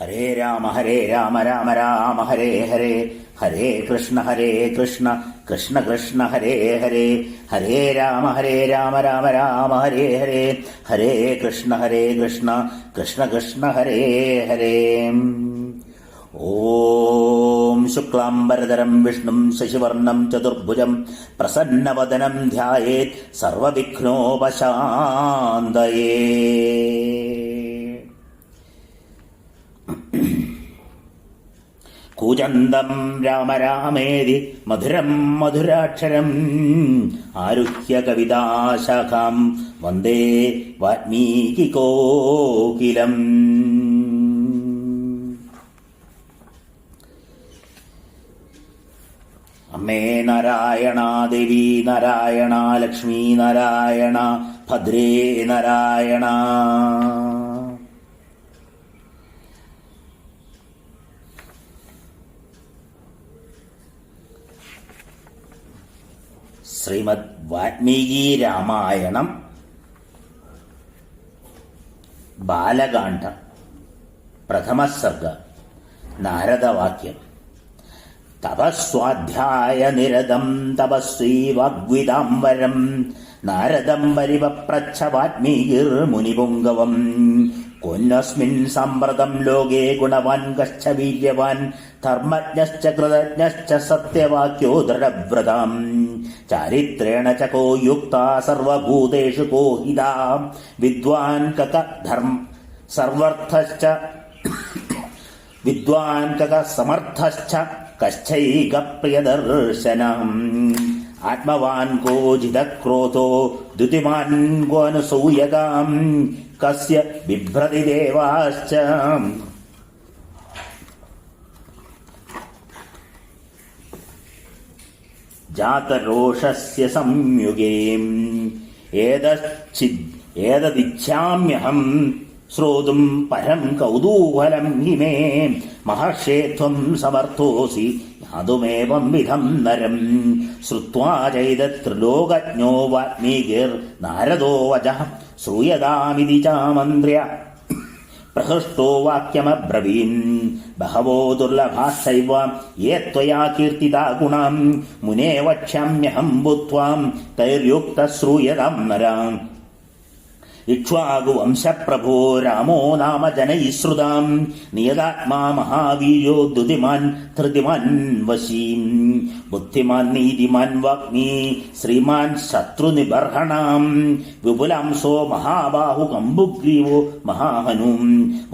ഹരേ രാമ രാമ രാമ ഹരേ ഹരേ, ഹരേ കൃഷ്ണ കൃഷ്ണ കൃഷ്ണ ഹരേ ഹരേ, ഹരേ രാമ രാമ രാമ ഹരേ ഹരേ, ഹരേ കൃഷ്ണ കൃഷ്ണ കൃഷ്ണ ഹരേ ഹരേ. ഓം ശുക്ലാംബരധരം വിഷ്ണും ശശിവർണം ചതുർഭുജം പ്രസന്നവദനം ധ്യായേത് സർവവിഘ്നോപശാന്തയേ. കൂജന്തം രാമ രാമേതി മധുരം മധുരാക്ഷരം ആരുഹ്യ കവിതാശാഖാം വന്ദേ വാൽമീകികോകിലം. അമ്മേ നാരായണ, ദേവി നാരായണ, ലക്ഷ്മി നാരായണ, ഭദ്രേ നാരായണ. ശ്രീമദ് വാൽമീകി രാമായണം ബാലകാണ്ഡ പ്രഥമ സർഗ. നാരദവാക്യം. തപസ്വാധ്യായ നിരതം തപസ്വീ വാഗ്വിദാംബരം നാരദം പരിവപ്രച്ഛ വാൽമീകിർ മുനിപുംഗവം. കൊന്നസ്മിൻ സാമ്പ്രതം ലോകേ ഗുണവാൻ കശ്ച വീര്യവാൻ ധർമ്മജ്ഞശ്ച കൃതജ്ഞശ്ച സത്യവാക്യോ ദൃഢവ്രതാം ചാരിത്രേണ ച കോ യുക്താ സർവഭൂതേഷു കോ ഹിതാ വിദ്വാൻ കക സർവർത്ഥശ്ച വിദ്വാൻ കക സമർത്ഥശ്ച കശ്ചൈക പ്രിയദർശനം. ആത്മവാൻ കോ ജിതക്രോധോ ദ്യുതിമാൻ കോ അനസൂയകാം കസ്യ ബിഭ്രതി ദേവാശ്ച. ജാതരോഷസ്യ സംയുഗേ ഏതദിച്ഛാമ്യഹം ശ്രോതും പരം കൗതൂഹലം ഹിമേ മഹർഷേ ത്വം സമർത്ഥോസി യാതുമേവം വിധം നരം. ശ്രുത്വാ ചൈതത്രിലോകജ്ഞോ വാൽമീകിർ നാരദോ വചഃ ശ്രൂയതാമിതി ചാമന്ത്ര്യ പ്രഹൃഷ്ടോ വാക്യമബ്രവീൻ. ബഹവോ ദുർലഭാശ്ചൈവ യേ ത്വയാ കീർത്തിതാ ഗുണാം മുനേ വക്ഷ്യാമ്യഹം ഭൂത്വാം തൈര്യുക്തഃ ശ്രൂയതാം നരാം. ഇക്ഷ്വാകുവംശപ്രഭോ രാമോ നാമ ജനൈശ്രുതാം നിയതാത്മാ മഹാവീര്യോ ദ്യുതിമാൻ ധൃതിമാൻ വശീം. ബുദ്ധിമാൻ നീതിമാൻ വാഗ്മീ ശ്രീമാൻ ശത്രുനിബർഹണാം വിപുലാംസോ മഹാബാഹു കമ്പുഗ്രീവോ മഹാഹനൂം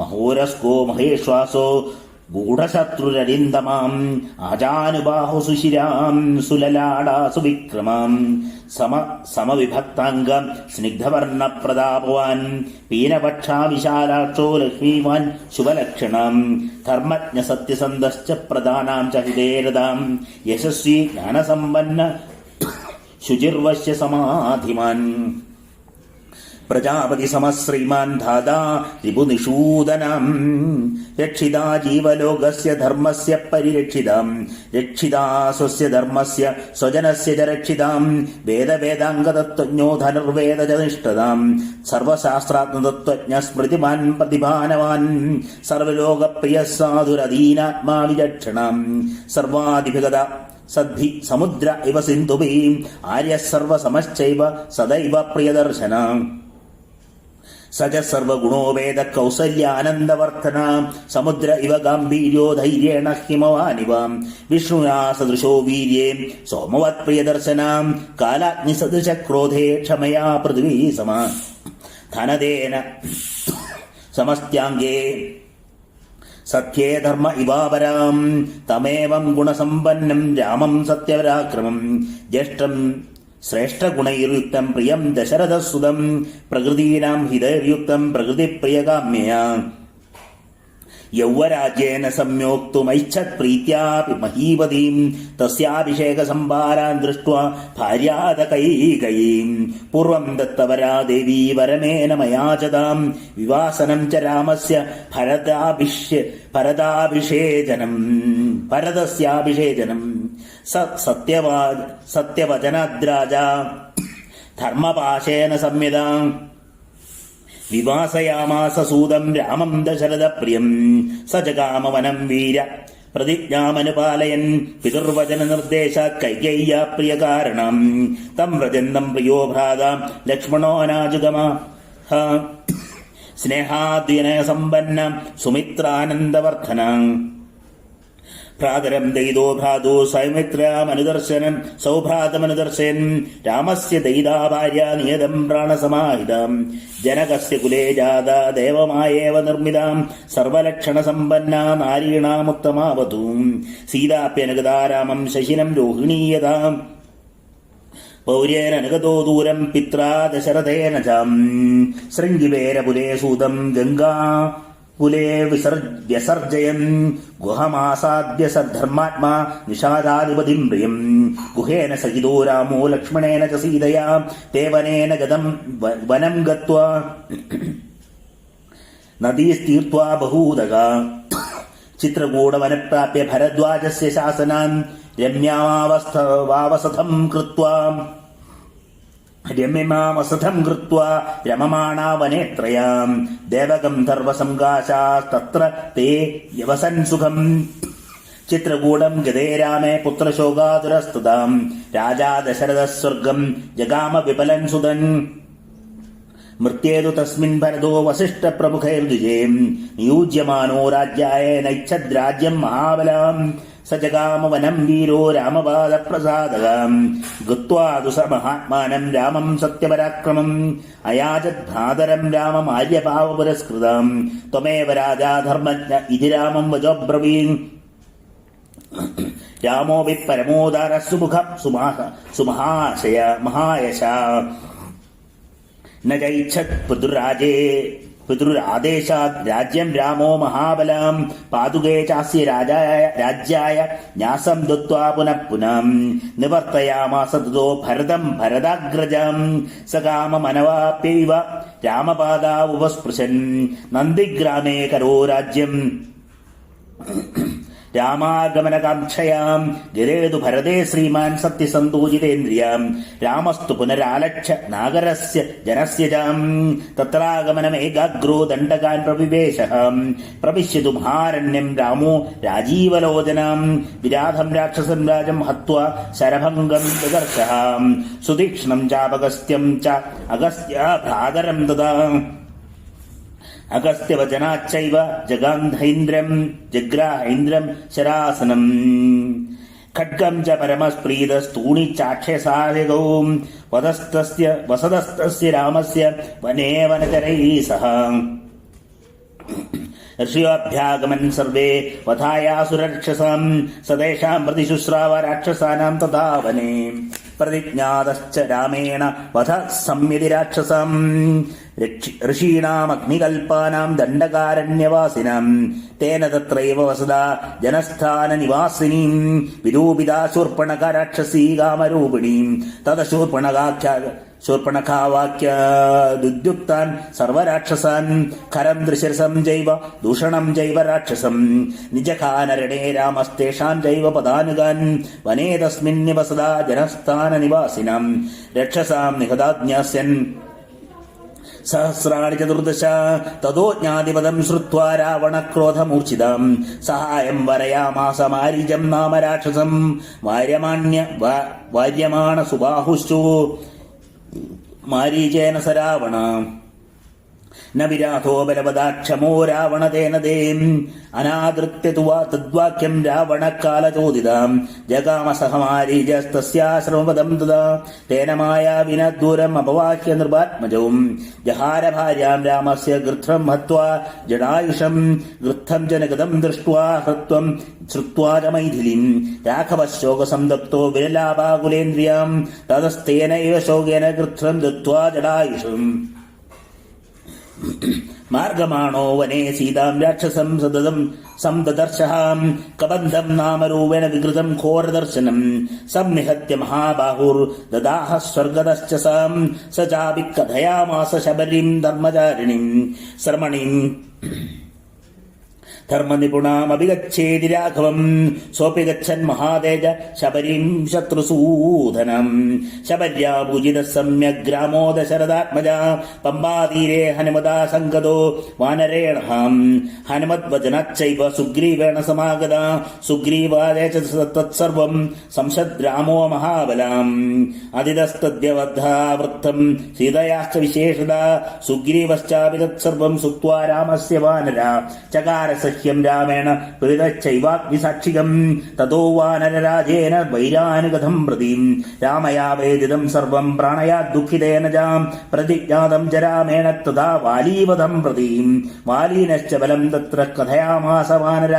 മഹോരസ്കോ മഹേശ്വാസോ ഗൂഢശത്രുരരിന്ദമാം ആജാനുബാഹു സുശിരാം സുലലാടാ സുവിക്രമാം സമവിഭക്താംഗം സ്നിഗ്ധവർണ്ണ പ്രതാപവാൻ പീനപക്ഷാ വിശാലാക്ഷോ ലക്ഷ്മീവാൻ ശുഭലക്ഷണം ധർമ്മജ്ഞ സത്യസന്ധശ്ച പ്രധാനാം ച ഹിതേരതാം യശസ്വി ജ്ഞാനസമ്പന്ന ശുചിർവശ്യ സമാധിമാൻ. പ്രജാപതി സമശ്രീമാൻ ധാതാ രിപുനിഷൂദനം രക്ഷിതാ ജീവലോകസ്യ ധർമ്മസ്യ പരിരക്ഷിതാം രക്ഷിതാ സ്വസ്യ ധർമ്മസ്യ സ്വജനസ്യ ച രക്ഷിതാം വേദവേദാംഗതത്വജ്ഞോ ധനുർവേദ ച നിഷ്ഠതാം സർവശാസ്ത്രാത്മതത്വജ്ഞ സ്മൃതിമാൻ പ്രതിഭാനവാൻ സർവലോകപ്രിയ സാധുരധീനാത്മാ വിചക്ഷണാം സർവാധിഭിഗത സദ്ധി സമുദ്ര ഇവ സിന്ധുഭി ആര്യ സർവസമശ്ചൈവ സദൈവ പ്രിയദർശന സജ സർവഗുണോ വേദ കൗസല്യാനന്ദവർദ്ധന സമുദ്ര ഇവ ഗാംഭീര്യോ ധൈര്യേണ ഹിമവാനിവ വിഷ്ണുനാ സദൃശോ വീര്യേ സോമവത് പ്രിയദർശന കാലാഗ്നി സദൃശ ക്രോധേ ക്ഷമയാ പൃഥിവീ സമ ധനദേന സമസ്ത്യാംഗേ സത്യേ ധർമ്മ ഇവാപരാം തമേവം ഗുണസമ്പന്നം രാമം സത്യപരാക്രമം ജ്യേഷ്ഠം ശ്രേഷ്ഠഗുണൈർയുക്തം പ്രിയം ദശരഥസുതം പ്രകൃതീനാം ഹിതൈർയുക്തം പ്രകൃതിപ്രിയകാമ്യയ യൗവരാജ്യേന സംയോക്തുമൈച്ഛത് പ്രീത്യാപി മഹീപതീം തസ്യാഭിഷേകസംഭാരാൻ ദൃഷ്ട്വാ ഭാര്യാദകൈകയീം പൂർവം ദത്തവരാ ദേവീ വരമേന മയാചതാം വിവാസനം ച രാമസ്യ ഭരതസ്യാഭിഷേചനം സത്യവചനാദ്രാജ ധർമ്മപാശേന സംയതാം വിവാസയാമാസ സൂതം രാമം ദശരഥപ്രിയം സ ജഗാമവനം വീര പ്രതിജ്ഞാമനുപാലയൻ പിതൃവചന നിർദ്ദേശ കൈകയ്യ പ്രിയ കാരണം തം വ്രജന്തം പ്രിയോ ഭ്രാതാം ലക്ഷ്മണോനാജുഗമ സ്നേഹാദ്വിനയ സമ്പന്ന സുമിത്രാനന്ദവർദ്ധന ഭ്രാതരം ദയിതോ ഭ്രാതോ സൗമിത്രാമനുദർശനം സൗഭ്രാതമനുദർശയൻ രാമസ്യ ദയിതാ ഭാര്യ നിയതം പ്രാണസമാഹിതം ജനകസ്യ കുലേ ജാത ദേവമായേവ നിർമ്മിതാം സർവലക്ഷണ സമ്പന്ന നാരീണാമുത്തമാവതു സീതാപ്യനുഗതാ രാമം ശശിനം രോഹിണീയതാം പൗര്യേന അനുഗതോ ദൂരം പിത്രാ ദശരഥേന ച ശൃംഗിവേരപുരേ സൂതം ഗംഗാ കുലേ വ്യസർജയൻ ഗുഹമാസാദ്യ സദ്ധർമാത്മാ നിഷാദാധിപതിം പ്രിയം ഗുഹേന സഹിതോ രാമോ ലക്ഷ്മണേന ച സീതയാ തേവനേന ഗതം വനം ഗത്വാ നദീസ്തീർത്വാ ബഹൂദക ചിത്രകൂടവനപ്രാപ്യ ഭരദ്വാജസ്യ ശാസനാൻ രമ്യമാവസഥം കൃത്വാ രമമാണ വനേത്രയാം ദേവഗന്ധർവസംകാശാസ്തത്ര തേ യവസൻ സുഖം ചിത്രകൂടം ഗതേ രാമേ പുത്രശോകാതുരസ്തുതാം രാജാ ദശരഥ സ്വർഗം ജഗാമ വിപലൻ സുതൻ മൃത്യേതു തസ്മിൻ ഭരതോ വസിഷ്ഠ പ്രമുഖൈർദ്വിജേ നിയൂജ്യമാനോ രാജ്യായ നൈച്ഛദ്രാജ്യം മഹാബലാം സ ജഗാമ വനം വീരോ രാമപാദപ്രസാദകം ഗത്വാതു സ മഹാത്മാനം രാമം സത്യപരാക്രമം അയാചത് ഭ്രാതരം രാമം ആര്യഭാവപുരസ്കൃതം ത്വമേവ രാജാ ധർമ്മജ്ഞ ഇതി രാമം വചോബ്രവീൻ രാമോ വി പരമോദാര സുമുഖ സുമഹാശയ മഹായശ ന ചൈച്ഛത് പിതൃരാദേശാത് രാജ്യം രാമോ മഹാബലം പാതുകേ ചാസ്യ രാജ്യായ ന്യാസം ദത്വാ പുനഃ പുനം നിവർത്തയാമാസ തതോ ഭരതം ഭരതാഗ്രജം സകാമമനവാപ്യൈവ രാമപാദാവുപസ്പൃശൻ നന്ദിഗ്രാമേ കരോ രാജ്യം രാമാഗമനകാംക്ഷയാം ഗരേതു ഭരതേ ശ്രീമാൻ സത്യസന്തോജിതേന്ദ്രിയാം രാമസ്തു പുനരാലക്ഷ്യ നാഗരസ്യ ജനസ്യ ജാം തത്രാഗമനമേകാഗ്രോ ദണ്ഡകാൻ പ്രവിവേശഃ പ്രവിശ്യതു മഹാരണ്യം രാമോ രാജീവലോചനാം വിരാധം രാക്ഷസം രാജം ഹത്വാ ശരഭംഗം ദദർശഃ സുതീക്ഷ്ണം ചാപഗസ്ത്യം ച അഗസ്ത്യ ഭ്രാതരം തഥാ അഗസ്ത്യവചനാച്ചൈവ ജഗ്രാഹൈന്ദ്രം ശരാസനം ഖഡ്ഗം ച പരമസ്പ്രീതസ്തൂണി ചാക്ഷസാധികൗ വസതസ്തസ്യ രാമസ്യ വനേ വനചരൈः സഹ ഋഷിയോഭ്യാഗമൻ സർവേ വധായാസുരക്ഷസാം സതേഷാം പ്രതിശുശ്രാവ രാക്ഷസാനാം തഥാ വനേ പ്രതിജ്ഞാതശ്ച രാമേണ വധ സംയതി രാക്ഷസാം ഋഷീണാമഗ്നികൽപാനാം ദണ്ഡകാരണ്യവാസിനാം തേന തത്രൈവ വസദാ ജനസ്ഥാനനിവാസിനീം വിരൂപിതാ ശൂർപ്പണഖ രാക്ഷസീ കാമരൂപിണീം തത ശൂർപ്പണഖാവാക്യാദുദ്യുക്താൻ സർവരാക്ഷസാൻ ഖരം ദൃശിരസം ജൈവ ദൂഷണം ജൈവ രാക്ഷസം നിജഖാനരണേ രാമസ്തേഷാം ജൈവ പദാനുഗാൻ വനേ തസ്മിൻ നിവസദാ ജനസ്ഥാനനിവാസിനാം രക്ഷസാം നിഹതാജ്ഞാസ്യൻ സഹസ്രാണി ചതുർദശ തതോ ജ്ഞാതിപദം ശ്രുത്വാ രാവണക്രോധമൂർച്ഛിതം സഹായം വരയാമാസ മാരീജം നാമ രാക്ഷസം വാര്യമാണ സുബാഹുശ്ചു മാരീചേന സ രാവണ ന വിരാധോ ബലവദാക്ഷമോ രാവണതേന ദേം അനാദൃത്യ തദ്വാക്യം രാവണകാലചോദിതാം ജഗാമസഹമാരീജസ്തസ്യാശ്രമപദം തദാ തേന മായാവിന ദൂരം അപവാക്യ നൃപാത്മജവും ജഹാര ഭാര്യാം രാമസ്യ ഗൃധ്രം ഹത്വാ ജടായുഷം ഗൃദ്ധം ജനഗതം ദൃഷ്ട്വാ ഹൃത്വം ശ്രുത്വാ ച മൈഥിലിം രാഘവശോകസംതപ്തോ വിരലാപാകുലേന്ദ്രിയാം തതസ്തേനൈവ ശോകേന ഗൃധ്രം ദത്വാ ജടായുഷം മാർഗമാണോ വനേ സീതാം രാക്ഷസം സതതം സംദദർശഹാം കബന്ധം നാമരൂപേണ വികൃതം ഘോരദർശനം സംനിഹത്യ മഹാബാഹുർ ദദാഹ സ്വർഗതശ്ച സാം സ ചാപി കഥയാമാസ ശബരീം ധർമ്മചാരിണീം ശ്രമണീം ധർമ്മനിപുണാമഭിഗച്ഛേതി രാഘവം സോപി ഗച്ഛൻ മഹാതേജ ശബരീം ശത്രുസൂധനം ശബര്യാപൂജിത സമ്യക് ഗ്രാമോ ദശരഥാത്മജ പമ്പാതീരേ ഹനുമതാ സംഗതോ വാനരേണ ഹനുമദ്വചനച്ചൈവ സുഗ്രീവേണ സമാഗത സുഗ്രീവാദേ തത്സർവം സംശദ്രാമോ മഹാബലാം അതിതസ്തദ്യവദ്ധാവൃത്തം സീതയാശ്ച വിശേഷത സുഗ്രീവശ്ചാപി തത്സർവം സുക്ത്വാ രാമസ്യ വാനര ചകാര സഹ്യം രാമേണ പ്രീതച്ചൈവാഗ്നിസാക്ഷികം തതോ വാനരരാജേന വൈരാനുഗതം പ്രതി രാമയാവേദിതം സർവം പ്രാണയാദ് ദുഃഖിതേന ജാം പ്രതിജ്ഞാതം ച രാമേണ തഥാ വാലീവധം പ്രതി വാലീനശ്ച ബലം തത്ര കഥയാമാസ വാനര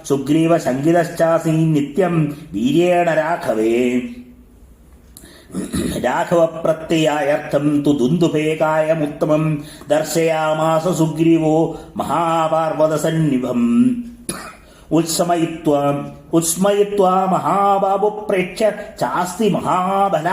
സുഗ്രീവ ശങ്കിതശ്ചാസീ നിത്യം വീര്യേണ രാഘവേ രാഘവപ്രത്യയായർത്ഥം തു ദുന്ദുഭേകായമുത്തമം ദർശയാമാസ സുഗ്രീവോ മഹാപാർവതസന്നിഭം ഉത്സ്മയിത്വാ മഹാബാബു പ്രേക്ഷ്യ ചാസ്തി മഹാബല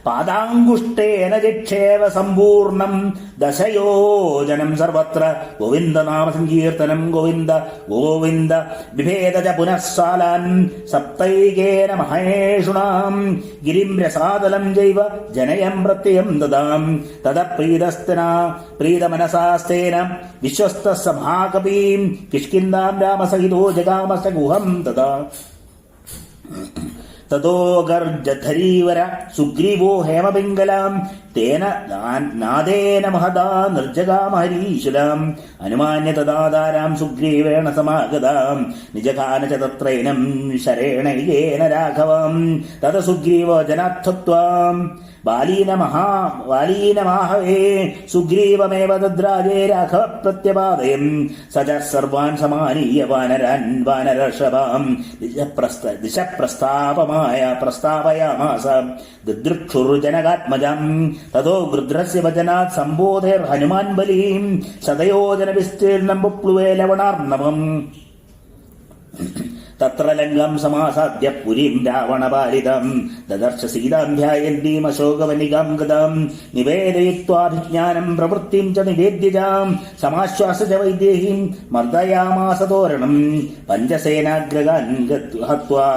പാദാങ്കുഷ്ടേന ജിക്ഷേവ സമ്പൂർണം ദശയോജനം സർവത്ര ഗോവിന്ദനാമ സങ്കീർത്തനം ഗോവിന്ദ ഗോവിന്ദ ബിഭേദ പുനഃസാലാൻ സപ്തൈകേന മഹേഷുണാം ഗിരിം രസാതലം ജൈവ ജനയം പ്രത്യയം ദദാം തദ പ്രീതമനസാസ്തേന വിശ്വസ്ത സഭാകപീം കിഷ്കിന്ദാം രാമസഹിതോ ജഗാമസ ഗുഹം തദാ തതോ ഗർജധരീവര സുഗ്രീവോ ഹേമപിംഗലാം തേന നാദേന മഹദാ നിർജഗാമഹരീശുലാം അനുമാന്യ തദാധാരാം സുഗ്രീവേണ സമാഗതാം നിജഘാന ച തത്രൈനം ശരേണൈകേന രാഘവം തത സുഗ്രീവോ ജനാർത്ഥത്വാം വാലീനമാഹവേ സുഗ്രീവമേവ തദ്രാജേ രാഘവ പ്രത്യപാദയം സ ച സർവാൻ സമാനീയ വാനരർഷഭാം പ്രസ്താവയാമാസ ദൃക്ഷുർജനകാത്മജം തതോ ഗൃധ്രസ്യ വചനാത് സംബോധേർഹനുമാൻ ബലീം ശതയോജന വിസ്തീർണം പുപ്ലുവേ ലവണാർണവം തത്ര ലങ്കം സമാസാദ്യ പുരീം രാവണപാലിതം ദദർശ സീതാം ധ്യായന്തീം അശോകവനികാം ഗതാം നിവേദയിത്വാഭിജ്ഞാനം പ്രവൃത്തിം ച നിവേദ്യജാം സമാശ്വാസ ച വൈദേഹീം മർദയാമാസ തോരണം പഞ്ചസേനാഗ്രഗാൻ ഹത്വാ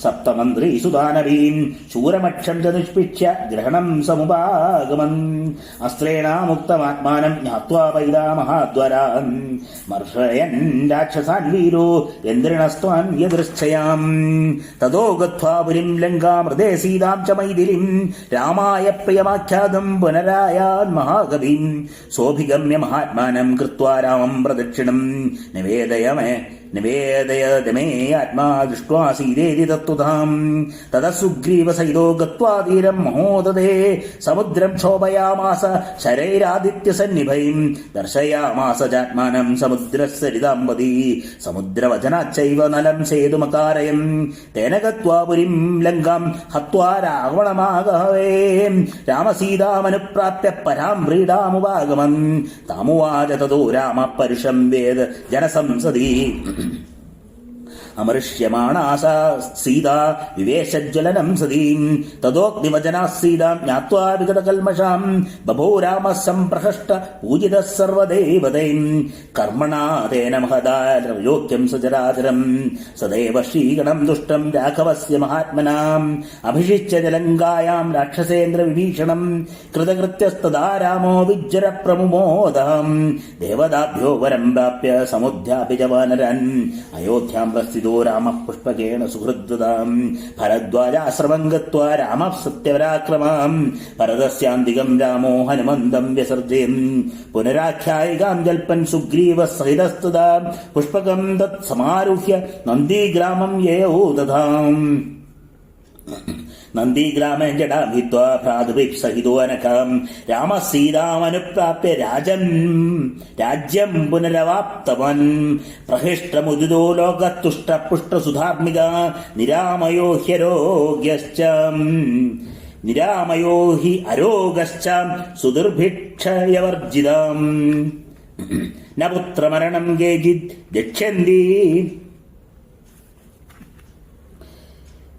സപ്തമന്ത്രീസുദാനവീം ശൂരമക്ഷം ച നിഷ്പിച്യ ഗ്രഹണം സമുപാഗമൻ അസ്ത്രേണാമുക്തമാത്മാനം ജ്ഞാത്വാ പൈതാമഹാദ്വരാൻ മർഷയൻ രാക്ഷസാൻ വീരോ യന്ത്രിണസ്ത്വാൻ യദൃശ്ചയാം തതോ ഗത്വാ പുരിം ലങ്കാമൃതേ സീതാം ച മൈഥിലിം രാമായ പ്രിയമാഖ്യാതം പുനരായാൻ മഹാകവിം സോഭിഗമ്യ മഹാത്മാനം കൃത്വാ രാമം പ്രദക്ഷിണം നിവേദയമേ ആത്മാ ദൃഷ്ട്വാ സീതേതി തത്വതാം തത സുഗ്രീവസഹിതോ ഗത്വാ തീരം മഹോദധേ സമുദ്രം ക്ഷോഭയാമാസ ശരൈരാദിത്യസന്നിഭൈം ദർശയാമാസ ചാത്മാനം സമുദ്രസരിതാംബതി സമുദ്രവചനാച്ചൈവ നലം സേതുമകാരയം തേന ഗത്വാ പുരിം ലങ്കാം ഹത്വാ രാവണമാഗഹവേ രാമസീതാമനുപ്രാപ്യ പരാം വ്രീഡാമുപാഗമൻ താമുവാച തതോ രാമ പരുഷം വേദ ജനസംസദി അമൃഷ്യമാണാസ സീതാ വിവേശജ്വലനം സതീം തതോഗ്നിവചനാ സീതാം ജ്ഞാത്വാ വിഗതകൽമഷാം ബഭോ രാമഃ സംപ്രഹഷ്ട പൂജിതഃ സർവദേവതൈം കർമ്മണാ തേന മഹദായോക്യം സചരാചരം സദൈവ ശ്രീഗണം ദുഷ്ടം രാഘവസ്യ മഹാത്മനാം അഭിഷിച്യ ജലങ്കായാം രാക്ഷസേന്ദ്ര വിഭീഷണം കൃതകൃത്യസ്തദാ രാമോ വിജ്ജര പ്രമുമോദം ദേവതാഭ്യോ വരം പ്രാപ്യ സമുദ്ധ്യാപി ച വാനരൻ അയോധ്യാം പ്രസ്ഥിതോ രാമ പുഷ്പകേണ സുഹൃദ്വതാം ഭരദ്വാജാശ്രമം ഗത്വാ രാമഃ സത്യപരാക്രമാം പരതസ്യാന്തികം രാമോ ഹനുമന്തം വ്യസർജയൻ പുനരാഖ്യായികാം ജൽപ്പൻ സുഗ്രീവ സഹിതസ്തദാ പുഷ്പകം തത് സമാരുഹ്യ നന്ദീഗ്രാമം യേയോ ദധാം നന്ദീഗ്രാമം ജടാം ഹിത്വാ ഭ്രാതൃഭിസഹിതോ അനഘാം രാമ സീതാമനുപ്രാപ്യ രാജ്യം പുനരവാപ്തവൻ പ്രഹിഷ്ടമുദിതോ ലോകത്തുഷ്ടപുഷ്ടസുധാർമിക നിരാമയോ ഹി അരോഗശ്ച സുദുർഭിക്ഷയവർജിതാം ന പുത്രമരണം കേചിത് ഗച്ഛന്തി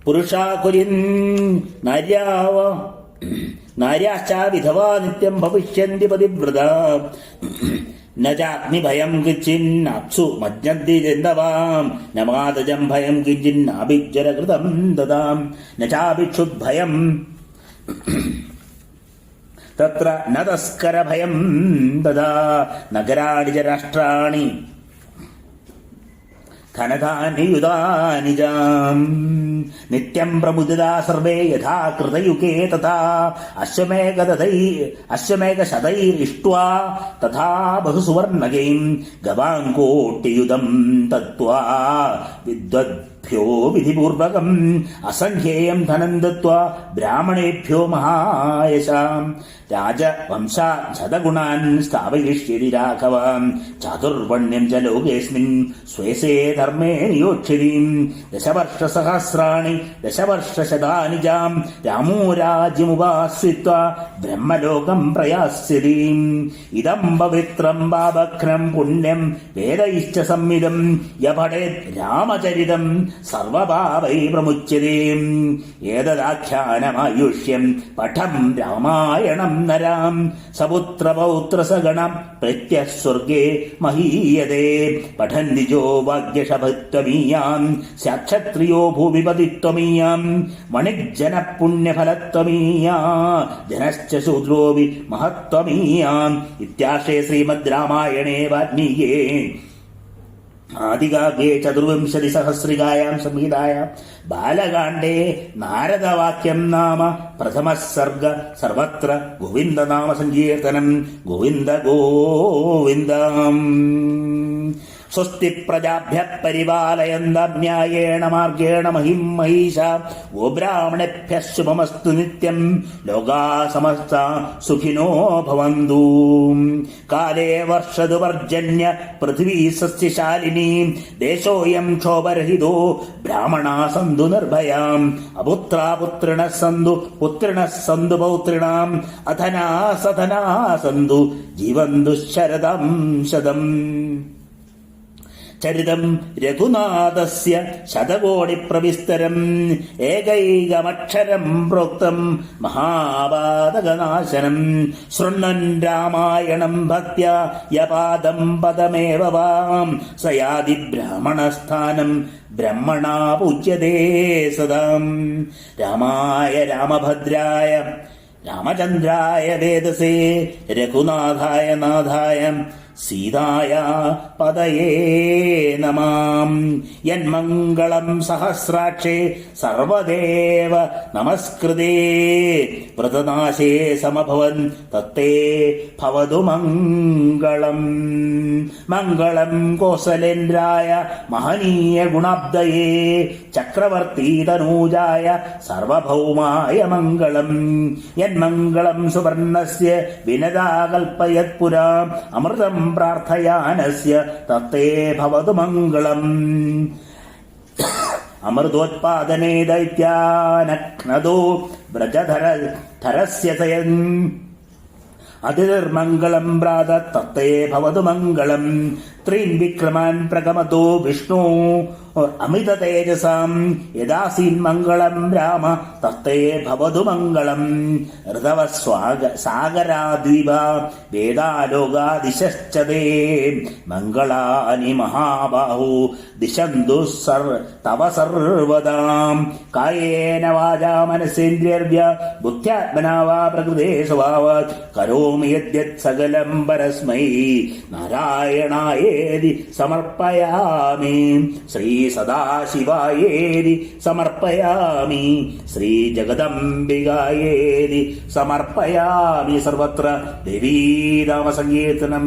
പുരുഷാകുലിൻ നാര്യാശ്ച വിധവാ നിത്യം ഭവിഷ്യന്തി പതിവ്രത ന ചാഗ്നിഭയം കിഞ്ചിന്നപ്സു മജ്ജന്തി ജന്തവാം ന മാതജം ഭയം കിഞ്ചിന്നാഭിജ്വരകൃതം ദദാം ന ചാഭിക്ഷുദ്ഭയം തത്ര ന തസ്കരഭയം ദദാ നഗരാണി ച രാഷ്ട്രാണി ധനധാന്യയുധാനി ച നിത്യം പ്രമുദിതാ സർവേ യഥാ കൃതയുഗേ തഥാ അശ്വമേഘശതൈരിഷ്ട്വാ തഥാ ബഹുസുവർണകൈം ഗവാങ്കോട്ടിയുധം തത്വാ വിദ്വദ്ഭ്യോ വിധിപൂർവകം അസംഖ്യേയം ധനം ദത്വാ ബ്രാഹ്മണേഭ്യോ മഹായശാം രാജവംശാജതഗുണാൻ സ്ഥാപയിഷ്യതി രാഘവ ചാതുർവർണ്ണ്യം ച ലോകേസ്മിൻ സ്വേസേ ധർമ്മേ നിയോക്ഷ്യതീം ദശവർഷസഹസ്രാണി ദശവർഷശതാനി ചാം രാമോ രാജ്യമുപാശ്രിത്വാ ബ്രഹ്മലോകം പ്രയാസ്യതീം ഇദം പവിത്രം പാപഘ്നം പുണ്യം വേദൈശ്ച സംമിതം യപഠേത് രാമചരിതം സർവപാപൈ പ്രമുച്യതേ ഏതദാഖ്യാനമായുഷ്യം പഠം രാമായണം നരാം സപുത്രപൗത്രസഗണം പ്രത്യഃ സ്വർഗേ മഹീയതേ പഠന്തി ജോ ഭാഗ്യശഭത്വമീയാം സാക്ഷത്രിയോ ഭൂവിപതിത്വമീയാം വണിജ്ജന പുണ്യഫലത്വമീയാ ജനശ്ച ശൂദ്രോവി മഹത്വമീയാം ഇത്യാശേ ശ്രീമദ് രാമായണേ വാൽമീകേ ആദികാവ്യേ ചതുർവിംശതിസഹസ്രികായാം സംഹിതായാം ബാലകാണ്ഡേ നാരദവാക്യം നാമ പ്രഥമഃ സർഗ സർവത്ര ഗോവിന്ദനാമ സങ്കീർത്തനം ഗോവിന്ദ ഗോവിന്ദ. സ്വസ്തി പ്രജാഭ്യഃ പരിപാലയന്താം ന്യായേണ മാർഗേണ മഹിം മഹീഷാ ഗോബ്രാഹ്മണേഭ്യഃ ശുഭമസ്തു നിത്യം ലോകാ സമസ്താ സുഖിനോ ഭവന്തു. കാലേ വർഷതു പർജന്യ പൃഥിവീ സസ്യശാലിനീ ദേശോയം ക്ഷോഭരഹിതോ ബ്രാഹ്മണാ സന്തു നിർഭയാം അപുത്രാ പുത്രിണഃ സന്തു പുത്രിണഃ സന്തു പൗത്രിണാം അധനാ സധനാ സന്തു ജീവന്തു ശരദം ശതം. ചരിതം രഘുനാഥസ്യ ശതകോടിപ്രവിസ്തരം ഏകൈകമക്ഷരം പ്രോക്തം മഹാപാതകനാശനം. ശൃണ്വൻ രാമായണം ഭക്ത്യാ യപാദം പദമേവ വാം സയാതി ബ്രാഹ്മണസ്ഥാനം ബ്രഹ്മണാ പൂജ്യതേ സദാ. രാമായ രാമഭദ്രായ രാമചന്ദ്രായ വേദസേ രഘുനാഥായ നാഥായ സീതായ പദയേ നമാം. യന്മംഗളം സഹസ്രാക്ഷേ സർവദേവ നമസ്കൃതേ വ്രതനാശേ സമഭവൻ തത്തേ ഭവതു മംഗളം. മംഗളം കോസലേന്ദ്രായ മഹനീയ ഗുണാബ്ദയേ ചക്രവർത്തിതനൂജായ സർവഭൗമായ മംഗളം. യന്മംഗളം സുവർണസ്യ വിനതാ കൽപ്പയത് അമൃതം പ്രാർത്ഥയാനസ്യ തത്തേ ഭവതു മംഗളം. അമൃതോത്പാദനേ ദൈത്യാനഘ്നദോ വ്രജധരസ്യ സയൻ അതിർമംഗളം പ്രാത തത്തേ ഭവതു മംഗളം. ത്രീൻ വിക്രമാൻ പ്രഗമതോ വിഷ്ണു അമിത തേജസാം യദാസീൻ മംഗളം രാമ തത്തേ ഭവതു മംഗളം. ഋതവ സാഗരാദ്വീപ വേദാലോകാദിശ്ചതേ മംഗളാനി മഹാബാഹു ദിശന്തു തവ സർവദാം. കായേന വാചാ മനസേന്ദ്രിയർഭ്യ ബുദ്ധ്യാത്മനാ വാ പ്രകൃതേ സ്വഭാവാത് കരോമി യദ്യത് സകലം പരസ്മൈ നാരായണായേതി സമർപ്പയാമി. ശ്രീ സദാശിവായേതി സമർപ്പയാമി. ശ്രീ ജഗദംബികായേതി സമർപ്പയാമി. സർവത്ര ദേവീനാമ സങ്കീർത്തനം.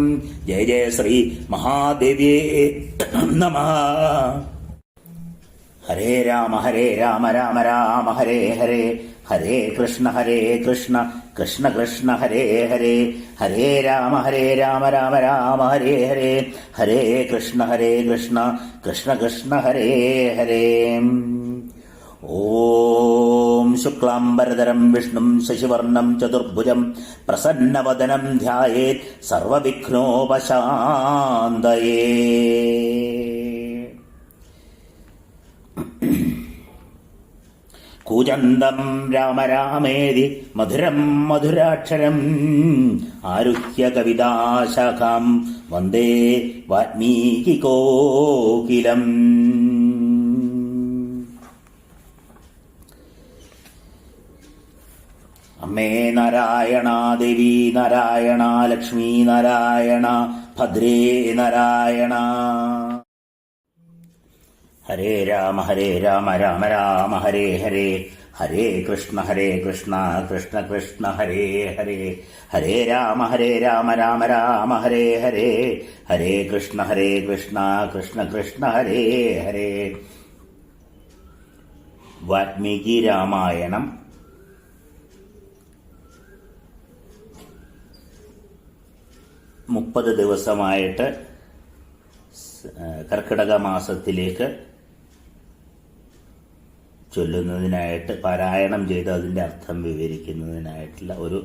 ജയ ജയ ശ്രീ മഹാദേവ്യേ നമഃ. ഹരേ രാമ രാമ രാമ ഹരേ ഹരേ ഹരേ കൃഷ്ണ കൃഷ്ണ കൃഷ്ണ ഹരേ ഹരേ ഹരേ രാമ രാമ രാമ ഹരേ ഹരേ ഹരേ കൃഷ്ണ കൃഷ്ണ കൃഷ്ണ ഹരേ ഹരേ. ഓം ശുക്ലാംബരധരം വിഷ്ണും ശശിവർണം ചതുർഭുജം പ്രസന്നവദനം ധ്യായേത് സർവവിഘ്നോപശാന്തയേ. കൂജന്തം രാമ രാമേതി മധുരം മധുരാക്ഷരം ആരുഹ്യ കവിതാശാഖാം വന്ദേ വാൽമീകികോകിലം. അമ്മേ നാരായണ, ദേവി നാരായണ, ലക്ഷ്മി നാരായണ, ഭദ്രേ നാരായണ. ഹരേ രാമ രാമ രാമ ഹരേ ഹരേ, ഹരേ കൃഷ്ണ കൃഷ്ണ കൃഷ്ണ ഹരേ ഹരേ, ഹരേ രാമ രാമ രാമ ഹരേ ഹരേ, ഹരേ കൃഷ്ണ കൃഷ്ണ കൃഷ്ണ ഹരേ ഹരേ. വാൽമീകി രാമായണം മുപ്പത് ദിവസമായിട്ട് കർക്കിടക മാസത്തിലേക്ക് ചൊല്ലുന്നതിനായിട്ട്, പാരായണം ചെയ്ത് അതിൻ്റെ അർത്ഥം വിവരിക്കുന്നതിനായിട്ടുള്ള ഒരു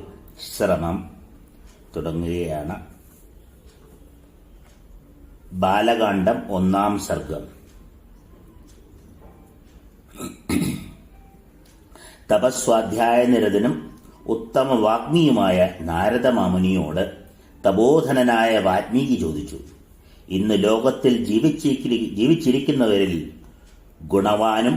ശ്രമം തുടങ്ങുകയാണ്. ബാലകാണ്ഡം 1-ാം സർഗം. തപസ്വാധ്യായ നിരതനും ഉത്തമ വാഗ്മിയുമായ നാരദമാമുനിയോട് തപോധനനായ വാൽമീകി ചോദിച്ചു, ഇന്ന് ലോകത്തിൽ ജീവിച്ചിരിക്കുന്നവരിൽ ഗുണവാനും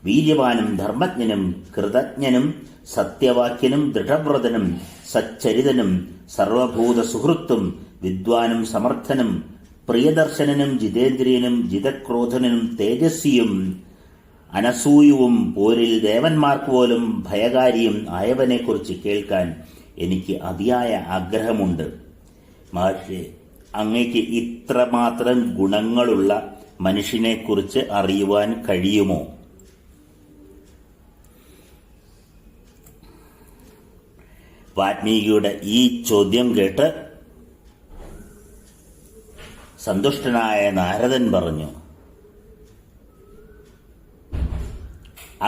വീര്യവാനും ധർമ്മജ്ഞനും കൃതജ്ഞനും സത്യവാക്യനും ദൃഢവ്രതനും സച്ചരിതനും സർവഭൂത സുഹൃത്തും വിദ്വാനും സമർത്ഥനും പ്രിയദർശനനും ജിതേന്ദ്രിയനും ജിതക്രോധനും തേജസ്വിയും അനസൂയവും പോരിൽ ദേവന്മാർക്ക് പോലും ഭയകാരിയും ആയവനെക്കുറിച്ച് കേൾക്കാൻ എനിക്ക് അതിയായ ആഗ്രഹമുണ്ട്. മഹർഷി, അങ്ങയ്ക്ക് ഇത്രമാത്രം ഗുണങ്ങളുള്ള മനുഷ്യനെക്കുറിച്ച് അറിയുവാൻ കഴിയുമോ? വാൽമീകിയുടെ ഈ ചോദ്യം കേട്ട് സന്തുഷ്ടനായ നാരദൻ പറഞ്ഞു,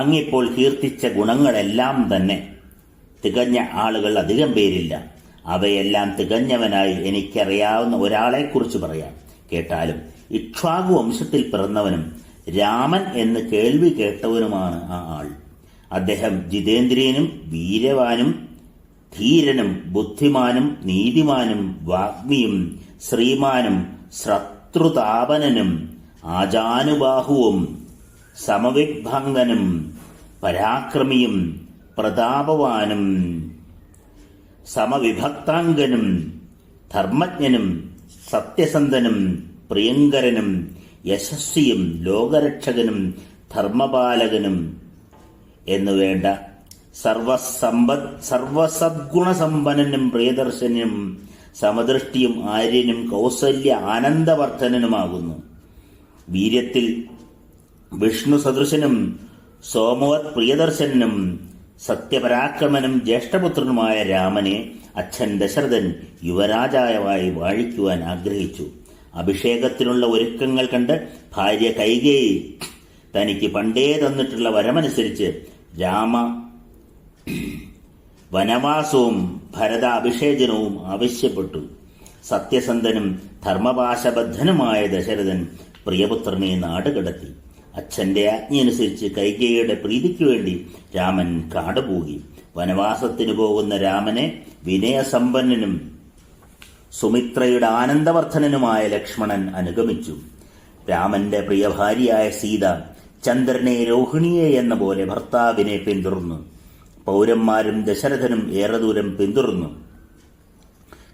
അങ്ങിപ്പോൾ കീർത്തിച്ച ഗുണങ്ങളെല്ലാം തന്നെ തികഞ്ഞ ആളുകൾ അധികം പേരില്ല. അവയെല്ലാം തികഞ്ഞവനായി എനിക്കറിയാവുന്ന ഒരാളെക്കുറിച്ച് പറയാം, കേട്ടാലും. ഇക്ഷ്വാകു വംശത്തിൽ പിറന്നവനും രാമൻ എന്ന് കേൾവി കേട്ടവനുമാണ് ആ ആൾ. അദ്ദേഹം ജിതേന്ദ്രിയനും വീര്യവാനും ധീരനും ബുദ്ധിമാനും നീതിമാനും വാഗ്മിയും ശ്രീമാനും ശത്രുതാപനനും ആജാനുബാഹുവും സമവിഭംഗനും പരാക്രമിയും പ്രതാപവാനും സമവിഭക്താംഗനും ധർമ്മജ്ഞനും സത്യസന്ധനും പ്രിയങ്കരനും യശസ്വിയും ലോകരക്ഷകനും ധർമ്മപാലകനും എന്നുവേണ്ട സർവസദ്ഗുണസമ്പന്നനും പ്രിയദർശനും സമദൃഷ്ടിയും ആര്യനും കൗസല്യ ആനന്ദവർദ്ധനനുമാകുന്നു. വീര്യത്തിൽ വിഷ്ണു സദൃശനും സോമവത് പ്രിയദർശനും സത്യപരാക്രമനും ജ്യേഷ്ഠപുത്രനുമായ രാമനെ അച്ഛൻ ദശരഥൻ യുവരാജാവായി വാഴിക്കുവാൻ ആഗ്രഹിച്ചു. അഭിഷേകത്തിനുള്ള ഒരുക്കങ്ങൾ കണ്ട് ഭാര്യ കൈകേയി തനിക്ക് പണ്ടേ തന്നിട്ടുള്ള വരമനുസരിച്ച് രാമ വനവാസവും ഭരത അഭിഷേചനവും ആവശ്യപ്പെട്ടു. സത്യസന്ധനും ധർമ്മപാശബദ്ധനുമായ ദശരഥൻ പ്രിയപുത്രനെ നാടുകടത്തി. അച്ഛന്റെ ആജ്ഞയനുസരിച്ച് കൈകേയിയുടെ പ്രീതിക്കു വേണ്ടി രാമൻ കാടുപോയി. വനവാസത്തിനു പോകുന്ന രാമനെ വിനയസമ്പന്നനും സുമിത്രയുടെ ആനന്ദവർദ്ധനനുമായ ലക്ഷ്മണൻ അനുഗമിച്ചു. രാമന്റെ പ്രിയഭാര്യയായ സീത ചന്ദ്രനെ രോഹിണിയെ എന്ന പോലെ ഭർത്താവിനെ പിന്തുടർന്നു. പൗരന്മാരും ദശരഥനും ഏറെ ദൂരം പിന്തുടർന്നു.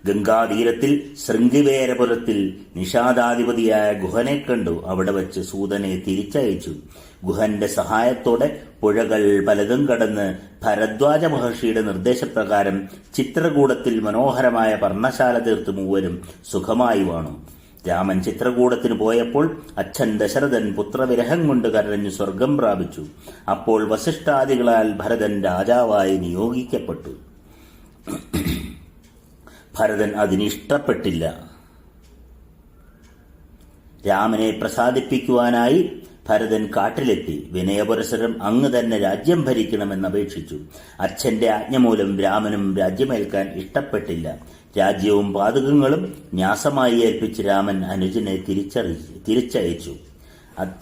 ഗംഗാതീരത്തിൽ ശൃംഗിവേരപുരത്തിൽ നിഷാദാധിപതിയായ ഗുഹനെ കണ്ടു. അവിടെ വച്ച് സൂതനെ തിരിച്ചയച്ചു. ഗുഹന്റെ സഹായത്തോടെ പുഴകൾ പലതും കടന്ന് ഭരദ്വാജ മഹർഷിയുടെ നിർദ്ദേശപ്രകാരം ചിത്രകൂടത്തിൽ മനോഹരമായ പർണശാല തീർത്ത് മൂവരും സുഖമായി വാണു. രാമൻ ചിത്രകൂടത്തിന് പോയപ്പോൾ അച്ഛൻ ദശരഥൻ പുത്രവിരഹം കൊണ്ട് കരഞ്ഞു സ്വർഗം പ്രാപിച്ചു. അപ്പോൾ വസിഷ്ഠാദികളാൽ ഭരതൻ രാജാവായി നിയോഗിക്കപ്പെട്ടു. ഭരതൻ അതിനിഷ്ടപ്പെട്ടില്ല. രാമനെ പ്രസാദിപ്പിക്കുവാനായി ഭരതൻ കാട്ടിലെത്തി. വിനയപുരസരം അങ്ങ് തന്നെ രാജ്യം ഭരിക്കണമെന്നപേക്ഷിച്ചു. അച്ഛന്റെ ആജ്ഞ മൂലം രാമനും രാജ്യമേൽക്കാൻ ഇഷ്ടപ്പെട്ടില്ല. രാജ്യവും പാതകങ്ങളും ന്യാസമായി ഏൽപ്പിച്ച് രാമൻ അനുജനെ തിരിച്ചയച്ചു.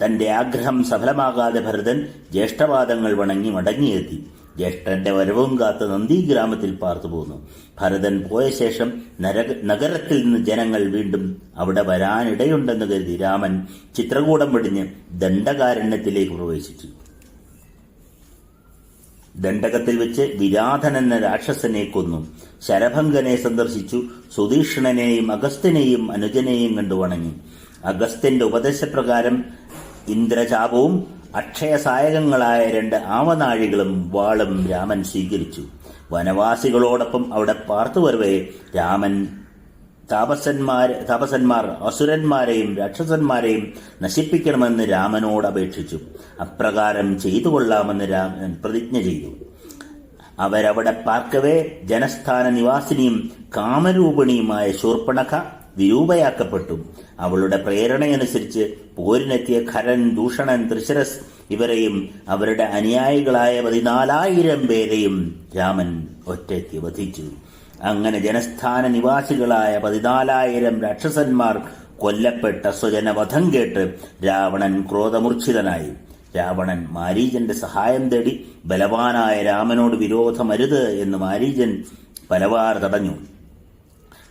തന്റെ ആഗ്രഹം സഫലമാകാതെ ഭരതൻ ജ്യേഷ്ഠപാദങ്ങൾ വണങ്ങി മടങ്ങിയെത്തി. ജ്യേഷ്ഠന്റെ വരവും കാത്ത് നന്ദിഗ്രാമത്തിൽ പാർത്തുപോന്നു. ഭരതൻ പോയ ശേഷം നഗരത്തിൽ നിന്ന് ജനങ്ങൾ വീണ്ടും അവിടെ വരാനിടയുണ്ടെന്ന് കരുതി രാമൻ ചിത്രകൂടം വെടിഞ്ഞ് ദണ്ഡകാരണ്യത്തിലേക്ക് പ്രവേശിച്ചു. ദണ്ഡകത്തിൽ വെച്ച് വിരാധൻ എന്ന രാക്ഷസനെ കൊന്നു. ശരഭംഗനെ സന്ദർശിച്ചു. സുതീഷ്ണനെയും അഗസ്ത്യനെയും അനുജനെയും കണ്ടു വണങ്ങി. അഗസ്ത്യന്റെ ഉപദേശപ്രകാരം ഇന്ദ്രചാപവും അക്ഷയസായകങ്ങളായ 2 ആവനാഴികളും വാളും രാമൻ സ്വീകരിച്ചു. വനവാസികളോടൊപ്പം അവിടെ പാർത്തുവരവേ രാമൻ താപസന്മാർ അസുരന്മാരെയും രാക്ഷസന്മാരെയും നശിപ്പിക്കണമെന്ന് രാമനോട് അപേക്ഷിച്ചു. അപ്രകാരം ചെയ്തു കൊള്ളാമെന്ന് രാമൻ പ്രതിജ്ഞ ചെയ്തു. അവരവിടെ പാർക്കവേ ജനസ്ഥാന നിവാസിനിയും കാമരൂപിണിയുമായ ശൂർപ്പണഖ വിരൂപയാക്കപ്പെട്ടു. അവളുടെ പ്രേരണയനുസരിച്ച് പോരിനെത്തിയ ഖരൻ, ദൂഷണൻ, ത്രിശരസ് ഇവരെയും അവരുടെ അനുയായികളായ 14,000 പേരെയും രാമൻ ഒറ്റയ്ക്ക് വധിച്ചു. അങ്ങനെ ജനസ്ഥാന നിവാസികളായ 14,000 രാക്ഷസന്മാർ കൊല്ലപ്പെട്ട സ്വജനവധം കേട്ട് രാവണൻ ക്രോധമൂർച്ഛിതനായി. രാവണൻ മാരീചന്റെ സഹായം തേടി ബലവാനായ രാമനോട് വിരോധമരുത് എന്ന് മാരീചൻ പലവാർ തടഞ്ഞു.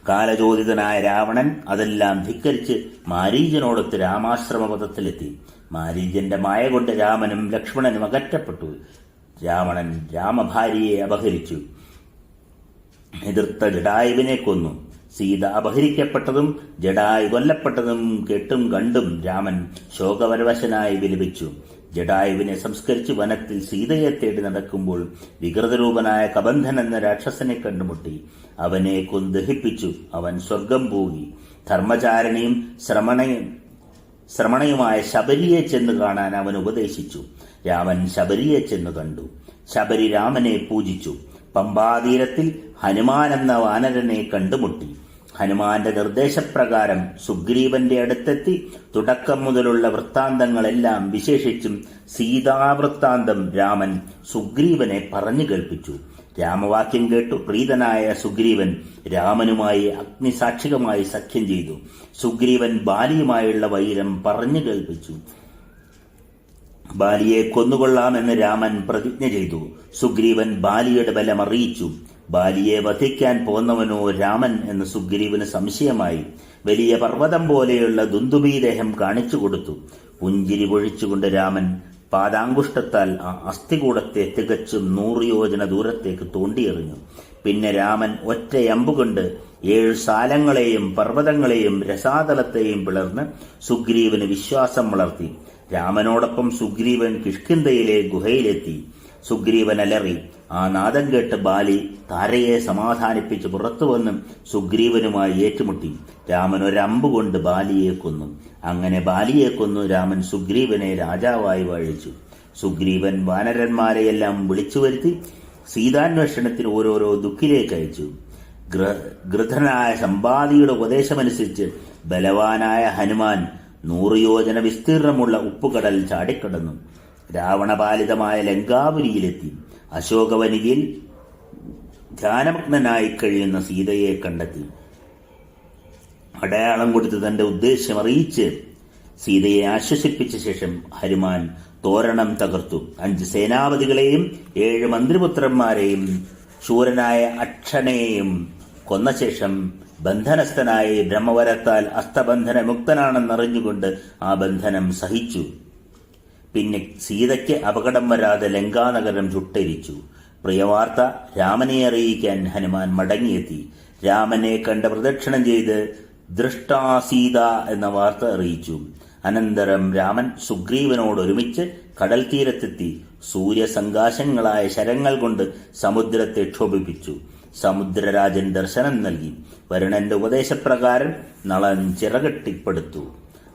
കാലചോദിതനായ രാവണൻ അതെല്ലാം ധിക്കരിച്ച് മാരീചനോടൊത്ത് രാമാശ്രമപഥത്തിലെത്തി. മാരീചന്റെ മായ കൊണ്ട് രാമനും ലക്ഷ്മണനും അകറ്റപ്പെട്ടു. രാവണൻ രാമഭാര്യയെ അപഹരിച്ചു. എതിർത്ത ജടായുവിനെ കൊന്നു. സീത അപഹരിക്കപ്പെട്ടതും ജടായു കൊല്ലപ്പെട്ടതും കേട്ടും കണ്ടും രാമൻ ശോകപരവശനായി വിലപിച്ചു. ജടായുവിനെ സംസ്കരിച്ച് വനത്തിൽ സീതയെ തേടി നടക്കുമ്പോൾ വികൃതരൂപനായ കബന്ധൻ എന്ന രാക്ഷസനെ കണ്ടുമുട്ടി. അവനെ ദഹിപ്പിച്ചു. അവൻ സ്വർഗം പോയി. ധർമ്മചാരണിയും ശ്രമണയുമായ ശബരിയെ ചെന്ന് കാണാൻ അവൻ ഉപദേശിച്ചു. രാമൻ ശബരിയെ ചെന്ന് കണ്ടു. ശബരി രാമനെ പൂജിച്ചു. പമ്പാതീരത്തിൽ ഹനുമാൻ എന്ന വാനരനെ കണ്ടുമുട്ടി. ഹനുമാന്റെ നിർദ്ദേശപ്രകാരം സുഗ്രീവന്റെ അടുത്തെത്തി തുടക്കം മുതലുള്ള വൃത്താന്തങ്ങളെല്ലാം വിശേഷിച്ചും സീതാവൃത്താന്തം രാമൻ സുഗ്രീവനെ പറഞ്ഞു കേൾപ്പിച്ചു. രാമവാക്യം കേട്ടു പ്രീതനായ സുഗ്രീവൻ രാമനുമായി അഗ്നിസാക്ഷികമായി സഖ്യം ചെയ്തു. സുഗ്രീവൻ ബാലിയുമായുള്ള വൈരം പറഞ്ഞു കേൾപ്പിച്ചു. ബാലിയെ കൊന്നുകൊള്ളാമെന്ന് രാമൻ പ്രതിജ്ഞ ചെയ്തു. സുഗ്രീവൻ ബാലിയുടെ ബലം അറിയിച്ചു. ബാലിയെ വധിക്കാൻ പോന്നവനോ രാമൻ എന്ന് സുഗ്രീവന് സംശയമായി. വലിയ പർവ്വതം പോലെയുള്ള ദുന്ദുഭീദേഹം കാണിച്ചു കൊടുത്തു. പുഞ്ചിരി പൊഴിച്ചുകൊണ്ട് രാമൻ പാദാങ്കുഷ്ടത്താൽ ആ അസ്ഥികൂടത്തെ തികച്ചും 100 യോജന ദൂരത്തേക്ക് തോണ്ടിയെറിഞ്ഞു. പിന്നെ രാമൻ ഒറ്റയമ്പുകൊണ്ട് 7 സാലങ്ങളെയും പർവ്വതങ്ങളെയും രസാതലത്തെയും പിളർന്ന് സുഗ്രീവന് വിശ്വാസം വളർത്തി. രാമനോടൊപ്പം സുഗ്രീവൻ കിഷ്കിന്ധയിലെ ഗുഹയിലെത്തി. സുഗ്രീവൻ അലറി. ആ നാദം കേട്ട് ബാലി താരയെ സമാധാനിപ്പിച്ച് പുറത്തുവന്ന് സുഗ്രീവനുമായി ഏറ്റുമുട്ടി. രാമൻ ഒരമ്പുകൊണ്ട് ബാലിയെ കൊന്നു. അങ്ങനെ ബാലിയെ കൊന്നു രാമൻ സുഗ്രീവനെ രാജാവായി വാഴിച്ചു. സുഗ്രീവൻ വാനരന്മാരെയെല്ലാം വിളിച്ചു വരുത്തി സീതാന്വേഷണത്തിന് ഓരോരോ ദുഃഖിലേക്ക് അയച്ചു. ഗൃധനായ സമ്പാദിയുടെ ഉപദേശമനുസരിച്ച് ബലവാനായ ഹനുമാൻ 100 യോജന വിസ്തീർണമുള്ള ഉപ്പുകടൽ ചാടിക്കടന്നു. രാവണപാലിതമായ ലങ്കാപുരിയിലെത്തി. അശോകവനികയിൽ ധ്യാനമഗ്നനായി കഴിയുന്ന സീതയെ കണ്ടെത്തി. അടയാളം കൊടുത്ത് തന്റെ ഉദ്ദേശ്യം അറിയിച്ച് സീതയെ ആശ്വസിപ്പിച്ച ശേഷം ഹനുമാൻ തോരണം തകർത്തു. 5 സേനാപതികളെയും 7 മന്ത്രിപുത്രന്മാരെയും ശൂരനായ അക്ഷനെയും കൊന്ന ശേഷം ബന്ധനസ്ഥനായി ബ്രഹ്മവരത്താൽ അസ്തബന്ധന മുക്തനാണെന്നറിഞ്ഞുകൊണ്ട് ആ ബന്ധനം സഹിച്ചു. പിന്നെ സീതയ്ക്ക് അപകടം വരാതെ ലങ്കാനഗരം ചുട്ടരിച്ചു. പ്രിയവാർത്ത രാമനെ അറിയിക്കാൻ ഹനുമാൻ മടങ്ങിയെത്തി. രാമനെ കണ്ട് പ്രദക്ഷിണം ചെയ്ത് ദൃഷ്ടാ സീത എന്ന വാർത്ത അറിയിച്ചു. അനന്തരം രാമൻ സുഗ്രീവനോടൊരുമിച്ച് കടൽ തീരത്തെത്തി സൂര്യസങ്കാശങ്ങളായ ശരങ്ങൾ കൊണ്ട് സമുദ്രത്തെ ക്ഷോഭിപ്പിച്ചു. സമുദ്രരാജൻ ദർശനം നൽകി. വരുണന്റെ ഉപദേശപ്രകാരം നളൻ ചിറകെട്ടിപ്പെടുത്തു.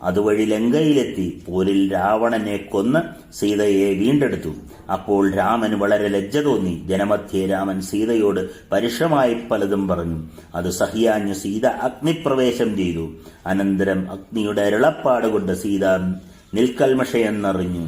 അതുവഴി ലങ്കയിലെത്തി പോരിൽ രാവണനെ കൊന്ന് സീതയെ വീണ്ടെടുത്തു. അപ്പോൾ രാമന് വളരെ ലജ്ജ തോന്നി. ജനമധ്യേ രാമൻ സീതയോട് പരുഷമായി പലതും പറഞ്ഞു. അത് സഹിയാഞ്ഞു സീത അഗ്നിപ്രവേശം ചെയ്തു. അനന്തരം അഗ്നിയുടെ അരുളപ്പാട് കൊണ്ട് സീത നിൽക്കൽമഷയെന്നറിഞ്ഞു.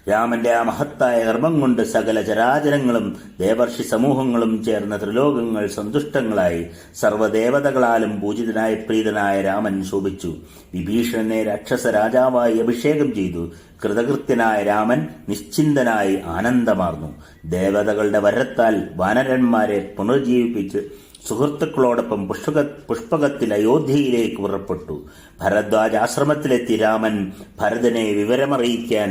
രാമന്റെ ആ മഹത്തായ കർമ്മം കൊണ്ട് സകല ചരാചരങ്ങളും ദേവർഷി സമൂഹങ്ങളും ചേർന്ന ത്രിലോകങ്ങൾ സന്തുഷ്ടങ്ങളായി. സർവ്വദേവതകളാലും പൂജിതനായ പ്രീതനായ രാമൻ ശോഭിച്ചു. വിഭീഷണനെ രാക്ഷസ രാജാവായി അഭിഷേകം ചെയ്തു. കൃതകൃത്യനായ രാമൻ നിശ്ചിന്തനായി ആനന്ദമാർന്നു. ദേവതകളുടെ വരത്താൽ വാനരന്മാരെ പുനർജീവിപ്പിച്ച് സുഹൃത്തുക്കളോടൊപ്പം പുഷ്പകത്തിൽ അയോധ്യയിലേക്ക് പുറപ്പെട്ടു. ഭരദ്വാജ ആശ്രമത്തിലെത്തി രാമൻ ഭരതനെ വിവരമറിയിക്കാൻ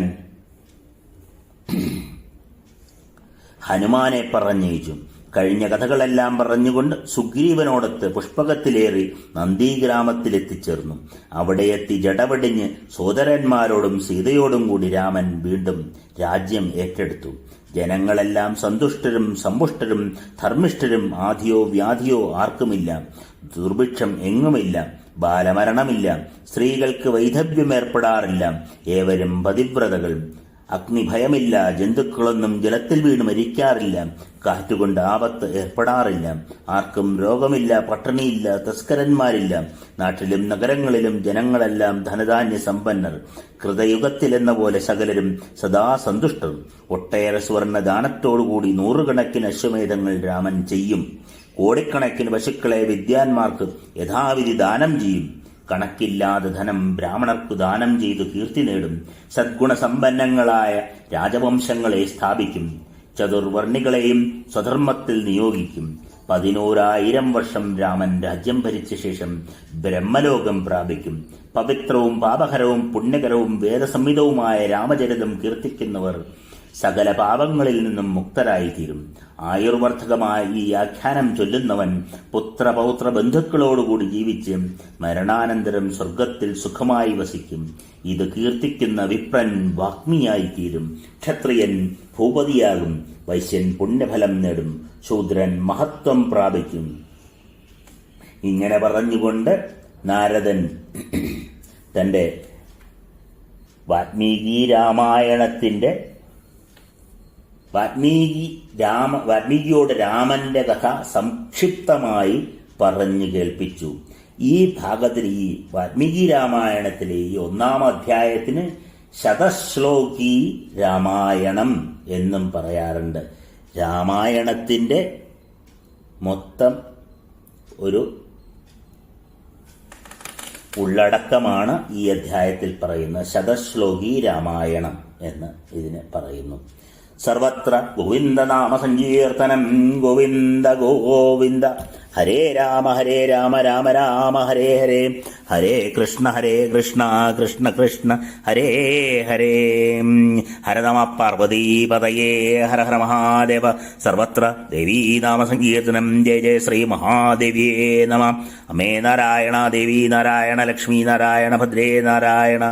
ഹനുമാനെ പറഞ്ഞയച്ചു. കഴിഞ്ഞ കഥകളെല്ലാം പറഞ്ഞുകൊണ്ട് സുഗ്രീവനോടൊത്ത് പുഷ്പകത്തിലേറി നന്ദീഗ്രാമത്തിലെത്തിച്ചേർന്നു. അവിടെയെത്തി ജടവെടിഞ്ഞ് സോദരന്മാരോടും സീതയോടും കൂടി രാമൻ വീണ്ടും രാജ്യം ഏറ്റെടുത്തു. ജനങ്ങളെല്ലാം സന്തുഷ്ടരും സമ്പുഷ്ടരും ധർമ്മിഷ്ഠരും. ആധിയോ വ്യാധിയോ ആർക്കുമില്ല. ദുർഭിക്ഷം എങ്ങുമില്ല. ബാലമരണമില്ല. സ്ത്രീകൾക്ക് വൈധവ്യമേർപ്പെടാറില്ല. ഏവരും പതിവ്രതകൾ. അഗ്നിഭയമില്ല. ജന്തുക്കളൊന്നും ജലത്തിൽ വീണ് മരിക്കാറില്ല. കാറ്റുകൊണ്ട് ആപത്ത് ഏർപ്പെടാറില്ല. ആർക്കും രോഗമില്ല. പട്ടിണിയില്ല. തസ്കരന്മാരില്ല. നാട്ടിലും നഗരങ്ങളിലും ജനങ്ങളെല്ലാം ധനധാന്യ സമ്പന്നർ. കൃതയുഗത്തിലെന്ന പോലെ സകലരും സദാ സന്തുഷ്ടർ. ഒട്ടേറെ സുവർണ ദാനത്തോടുകൂടി നൂറുകണക്കിന് അശ്വമേധങ്ങൾ രാമൻ ചെയ്യും. കോടിക്കണക്കിന് പശുക്കളെ വിദ്വാൻമാർക്ക് യഥാവിധി ദാനം ചെയ്യും. കണക്കില്ലാതെ ധനം ബ്രാഹ്മണർക്കു ദാനം ചെയ്തു കീർത്തി നേടും. സദ്ഗുണസമ്പന്നങ്ങളായ രാജവംശങ്ങളെ സ്ഥാപിക്കും. ചതുർവർണികളെയും സ്വധർമ്മത്തിൽ നിയോഗിക്കും. 11,000 വർഷം രാമൻ രാജ്യം ഭരിച്ച ശേഷം ബ്രഹ്മലോകം പ്രാപിക്കും. പവിത്രവും പാപഹരവും പുണ്യകരവും വേദസംഹിതവുമായ രാമചരിതം കീർത്തിക്കുന്നവർ സകല പാപങ്ങളിൽ നിന്നും മുക്തരായിത്തീരും. ആയുർവർദ്ധകമായ ഈ ആഖ്യാനം ചൊല്ലുന്നവൻ പുത്രപൗത്ര ബന്ധുക്കളോടുകൂടി ജീവിച്ച് മരണാനന്തരം സ്വർഗത്തിൽ സുഖമായി വസിക്കും. ഇത് കീർത്തിക്കുന്ന വിപ്രൻ വാഗ്മിയായിത്തീരും. ക്ഷത്രിയൻ ഭൂപതിയാകും. വൈശ്യൻ പുണ്യഫലം നേടും. ശൂദ്രൻ മഹത്വം പ്രാപിക്കും. ഇങ്ങനെ പറഞ്ഞുകൊണ്ട് നാരദൻ തന്റെ വാൽമീകിയോട് രാമന്റെ കഥ സംക്ഷിപ്തമായി പറഞ്ഞു കേൾപ്പിച്ചു. ഈ ഭാഗത്തിൽ, ഈ വാൽമീകി രാമായണത്തിലെ ഈ 1-ാം അധ്യായത്തിന് ശതശ്ലോകി രാമായണം എന്നും പറയാറുണ്ട്. രാമായണത്തിന്റെ മൊത്തം ഒരു ഉള്ളടക്കമാണ് ഈ അധ്യായത്തിൽ പറയുന്ന ശതശ്ലോകി രാമായണം എന്ന് ഇതിന് പറയുന്നു. സർവത്ര ഗോവിന്ദനാമ സങ്കീർത്തനം. ഗോവിന്ദ ഗോവിന്ദ. ഹരേ രാമ രാമ രാമ ഹരേ ഹരേ. ഹരേ കൃഷ്ണ കൃഷ്ണ കൃഷ്ണ ഹരേ ഹരേ. ഹര നമ പാർവതീപതയേ. ഹര ഹര മഹാദേവ. സർവത്ര ദേവീനാമ സങ്കീർത്തനം. ജയ ജയ ശ്രീ മഹാദേവിയേ നമ. അമേ നാരായണ. ദേവി നാരായണ. ലക്ഷ്മീ നാരായണ. ഭദ്രേ നാരായണ.